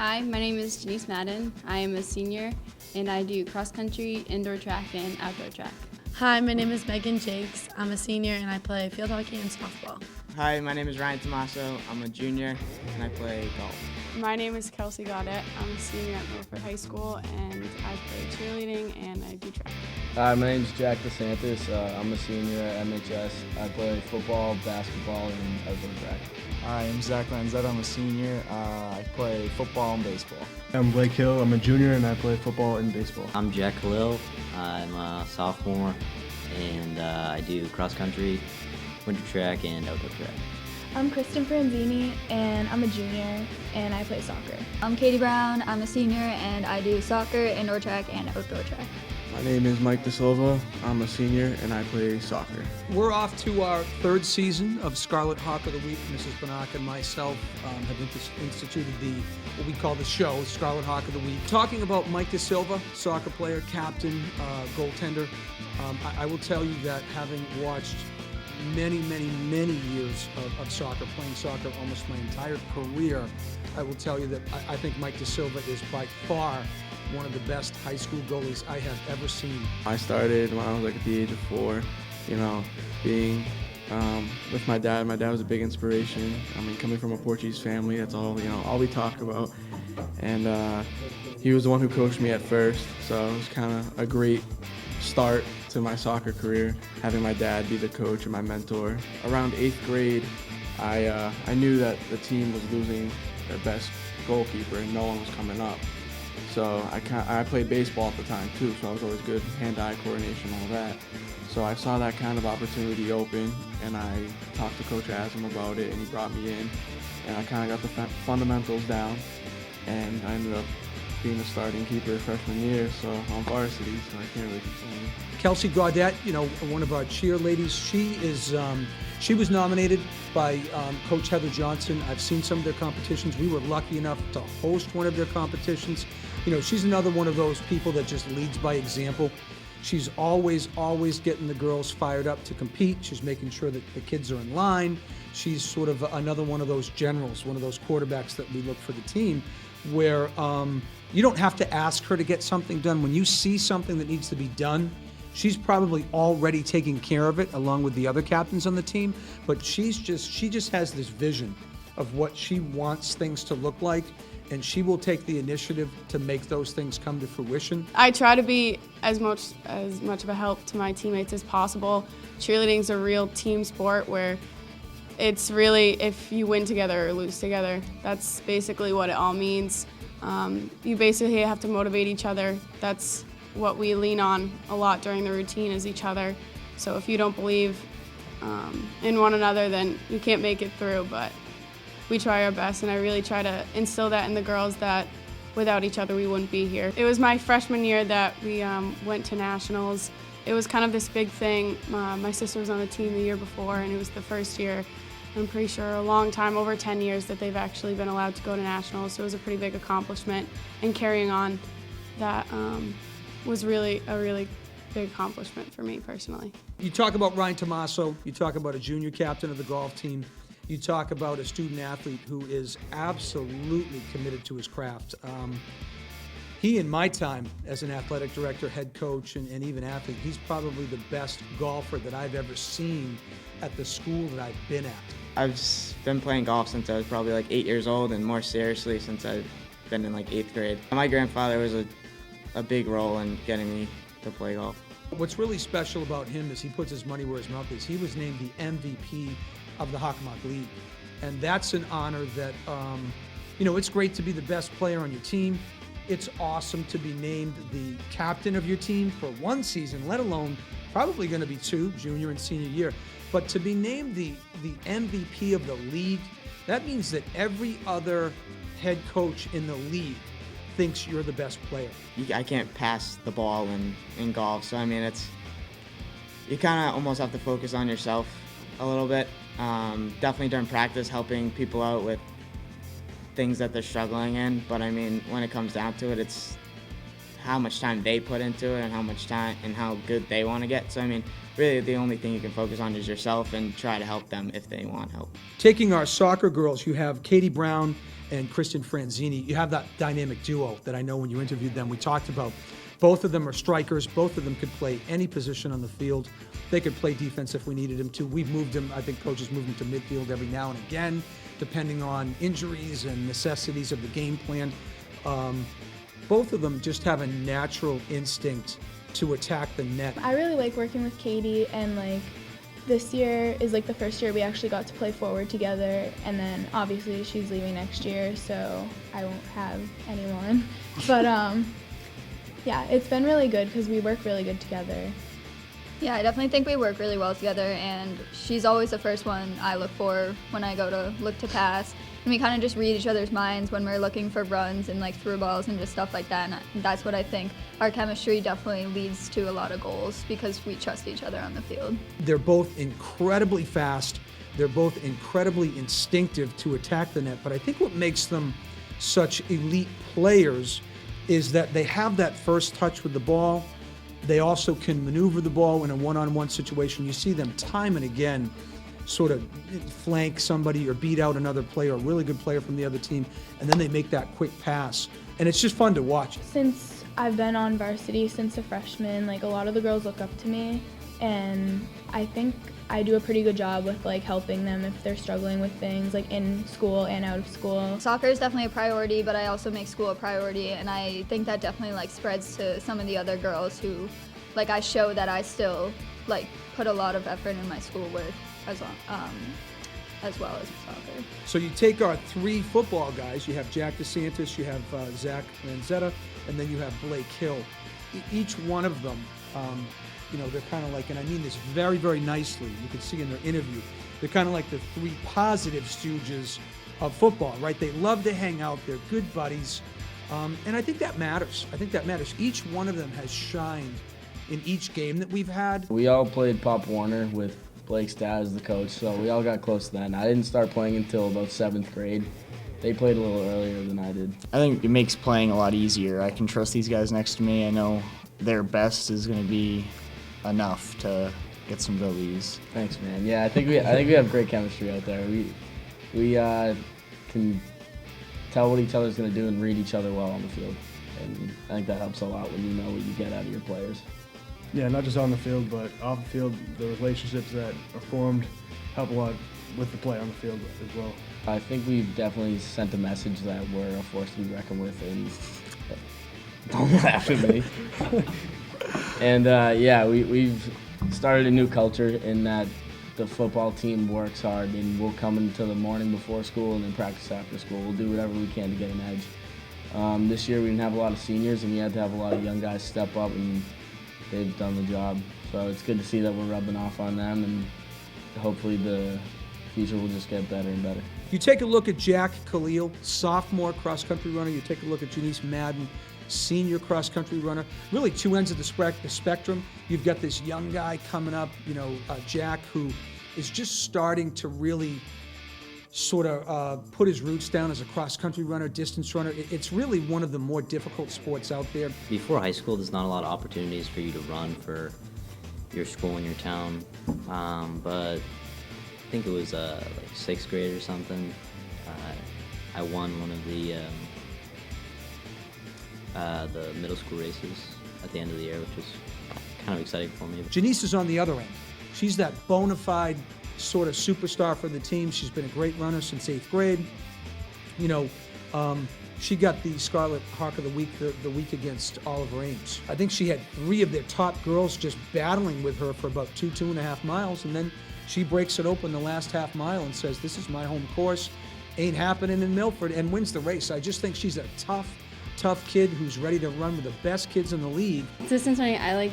Hi, my name is Janice Madden. I am a senior and I do cross country, indoor track, and outdoor track. Hi, my name is Megan Jakes. I'm a senior and I play field hockey and softball. Hi, my name is Ryan Tomaso. I'm a junior and I play golf. My name is Kelsey Gaudette. I'm a senior at Milford High School and I play cheerleading and I do track. Hi, my name is Jack DeSantis. I'm a senior at MHS. I play football, basketball, and outdoor track. Hi, I'm Zach Lanzetta. I'm a senior. I play football and baseball. I'm Blake Hill. I'm a junior and I play football and baseball. I'm Jack Khalil. I'm a sophomore and I do cross country, winter track, and outdoor track. I'm Kristen Franzini and I'm a junior and I play soccer. I'm Katie Brown. I'm a senior and I do soccer, indoor track, and outdoor track. My name is Mike De Silva. I'm a senior and I play soccer. We're off to our third season of Scarlet Hawk of the Week. Mrs. Banak and myself have instituted what we call the show, Scarlet Hawk of the Week. Talking about Mike De Silva, soccer player, captain, goaltender, I will tell you that having watched many years of soccer, playing soccer almost my entire career, I will tell you that I think Mike De Silva is by far one of the best high school goalies I have ever seen. I started when I was at the age of 4, being with my dad. My dad was a big inspiration. Coming from a Portuguese family, that's all we talked about. And he was the one who coached me at first, so it was kind of a great start to my soccer career, having my dad be the coach and my mentor. Around 8th grade, I knew that the team was losing their best goalkeeper and no one was coming up. So I played baseball at the time too, so I was always good, hand-eye coordination, all that. So I saw that kind of opportunity open, and I talked to Coach Asm about it, and he brought me in, and I kind of got the fundamentals down, and I ended up being a starting keeper freshman year, so on varsity, so I can't really complain. Kelsey Gaudette, one of our cheerleaders, she was nominated by Coach Heather Johnson. I've seen some of their competitions. We were lucky enough to host one of their competitions. She's another one of those people that just leads by example. She's always getting the girls fired up to compete. She's making sure that the kids are in line. She's sort of another one of those generals, one of those quarterbacks that we look for the team, where you don't have to ask her to get something done. When you see something that needs to be done, she's probably already taking care of it along with the other captains on the team, but she just has this vision of what she wants things to look like, and she will take the initiative to make those things come to fruition. I try to be as much of a help to my teammates as possible. Cheerleading is a real team sport where it's really if you win together or lose together. That's basically what it all means. You basically have to motivate each other. That's what we lean on a lot during the routine is each other. So if you don't believe in one another, then you can't make it through, but we try our best, and I really try to instill that in the girls that without each other we wouldn't be here. It was my freshman year that we went to nationals. It was kind of this big thing. My sister was on the team the year before, and it was the first year, I'm pretty sure a long time, over 10 years, that they've actually been allowed to go to nationals. So it was a pretty big accomplishment, and carrying on that was really a really big accomplishment for me personally. You talk about Ryan Tomaso, you talk about a junior captain of the golf team, you talk about a student athlete who is absolutely committed to his craft. He, in my time as an athletic director, head coach, and even athlete, he's probably the best golfer that I've ever seen at the school that I've been at. I've been playing golf since I was probably like 8 years old, and more seriously since I've been in like 8th grade. My grandfather was a big role in getting me to play golf. What's really special about him is he puts his money where his mouth is. He was named the MVP of the Hockomock League, and that's an honor that, it's great to be the best player on your team. It's awesome to be named the captain of your team for one season, let alone probably going to be 2, junior and senior year. But to be named the MVP of the league, that means that every other head coach in the league thinks you're the best player. I can't pass the ball in golf, so you kind of almost have to focus on yourself a little bit. Definitely during practice, helping people out with things that they're struggling in, but when it comes down to it, it's how much time they put into it and how much time and how good they want to get. So really the only thing you can focus on is yourself and try to help them if they want help. Taking our soccer girls, you have Katie Brown and Kristen Franzini. You have that dynamic duo that I know when you interviewed them, we talked about. Both of them are strikers. Both of them could play any position on the field. They could play defense if we needed them to. We've moved them, I think coaches move them to midfield every now and again, depending on injuries and necessities of the game plan. Both of them just have a natural instinct to attack the net. I really like working with Katie, and like this year is like the first year we actually got to play forward together, and then obviously she's leaving next year, so I won't have anyone. But yeah, it's been really good because we work really good together. Yeah, I definitely think we work really well together, and she's always the first one I look for when I go to look to pass. And we kind of just read each other's minds when we're looking for runs and like through balls and just stuff like that. And that's what I think our chemistry definitely leads to a lot of goals because we trust each other on the field. They're both incredibly fast. They're both incredibly instinctive to attack the net. But I think what makes them such elite players is that they have that first touch with the ball. They also can maneuver the ball in a one-on-one situation. You see them time and again sort of flank somebody or beat out another player, a really good player from the other team, and then they make that quick pass. And it's just fun to watch. Since I've been on varsity since a freshman, like a lot of the girls look up to me, and I think I do a pretty good job with like helping them if they're struggling with things like in school and out of school. Soccer is definitely a priority, but I also make school a priority, and I think that definitely like spreads to some of the other girls who like I show that I still like put a lot of effort in my schoolwork as well as soccer. So you take our three football guys, you have Jack DeSantis, you have Zach Lanzetta, and then you have Blake Hill. Each one of them, you know, they're kind of like, and I mean this very, very nicely, you can see in their interview, they're kind of like the three positive stooges of football, right? They love to hang out, they're good buddies, and I think that matters. I think that matters. Each one of them has shined in each game that we've had. We all played Pop Warner with Blake's dad as the coach, so we all got close then. I didn't start playing until about 7th grade. They played a little earlier than I did. I think it makes playing a lot easier. I can trust these guys next to me. I know their best is going to be enough to get some W's. Thanks, man. Yeah, I think we have great chemistry out there. We can tell what each other's going to do and read each other well on the field, and I think that helps a lot when you know what you get out of your players. Yeah, not just on the field, but off the field, the relationships that are formed help a lot with the play on the field as well. I think we've definitely sent a message that we're a force to be reckoned with, and don't laugh at me. And yeah, we've started a new culture in that the football team works hard, and we'll come into the morning before school and then practice after school. We'll do whatever we can to get an edge. This year we didn't have a lot of seniors, and we had to have a lot of young guys step up, and they've done the job. So it's good to see that we're rubbing off on them, and hopefully the future will just get better and better. You take a look at Jack Khalil, sophomore cross-country runner. You take a look at Janice Madden, senior cross-country runner. Really two ends of the spectrum. You've got this young guy coming up, you know, Jack, who is just starting to really sort of put his roots down as a cross-country runner, distance runner. It's really one of the more difficult sports out there. Before high school, there's not a lot of opportunities for you to run for your school and your town, but I think it was like 6th grade or something. I won one of the middle school races at the end of the year, which was kind of exciting for me. Janice is on the other end. She's that bona fide sort of superstar for the team. She's been a great runner since 8th grade. You know, she got the Scarlet Hawk of the week against Oliver Ames. I think she had 3 of their top girls just battling with her for about 2.5 miles, and then she breaks it open the last half mile and says, "This is my home course, ain't happening in Milford," and wins the race. I just think she's a tough kid who's ready to run with the best kids in the league. Distance running, I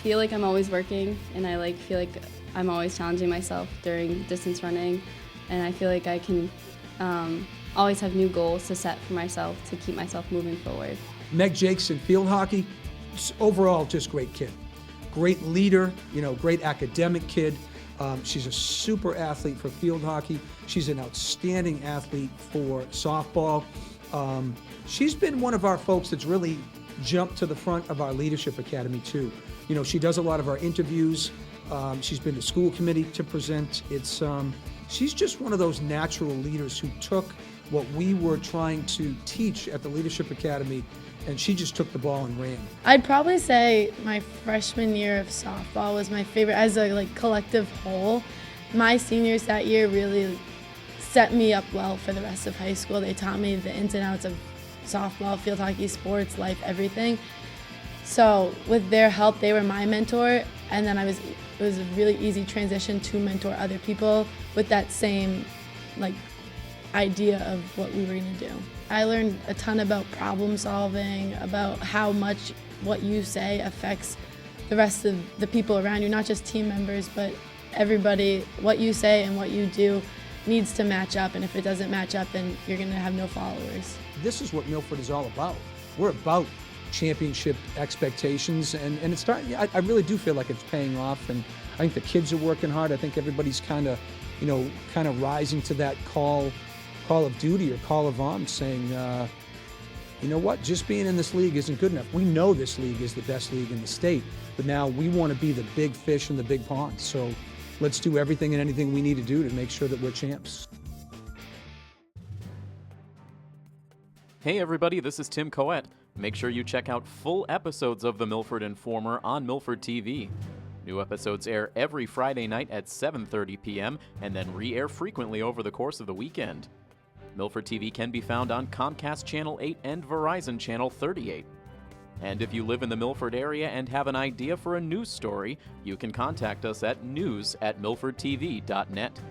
feel like I'm always working, and I feel like I'm always challenging myself during distance running, and I feel like I can always have new goals to set for myself to keep myself moving forward. Meg Jakes in field hockey, overall just great kid. Great leader, you know, great academic kid. She's a super athlete for field hockey. She's an outstanding athlete for softball. She's been one of our folks that's really jumped to the front of our leadership academy too. You know, she does a lot of our interviews. She's been to school committee to present. She's just one of those natural leaders who took what we were trying to teach at the Leadership Academy, and she just took the ball and ran. I'd probably say my freshman year of softball was my favorite as a collective whole. My seniors that year really set me up well for the rest of high school. They taught me the ins and outs of softball, field hockey, sports, life, everything. So with their help, they were my mentor, and then it was a really easy transition to mentor other people with that same idea of what we were going to do. I learned a ton about problem solving, about how much what you say affects the rest of the people around you, not just team members, but everybody. What you say and what you do needs to match up, and if it doesn't match up, then you're going to have no followers. This is what Milford is all about. We're about championship expectations, and it's starting. I really do feel like it's paying off, and I think the kids are working hard. I think everybody's kind of rising to that call of duty or call of arms, saying, you know what, just being in this league isn't good enough. We know this league is the best league in the state, but now we want to be the big fish in the big pond. So let's do everything and anything we need to do to make sure that we're champs. Hey everybody, this is Tim Coette. Make sure you check out full episodes of The Milford Informer on Milford TV. New episodes air every Friday night at 7:30 p.m. and then re-air frequently over the course of the weekend. Milford TV can be found on Comcast Channel 8 and Verizon Channel 38. And if you live in the Milford area and have an idea for a news story, you can contact us at news@milfordtv.net.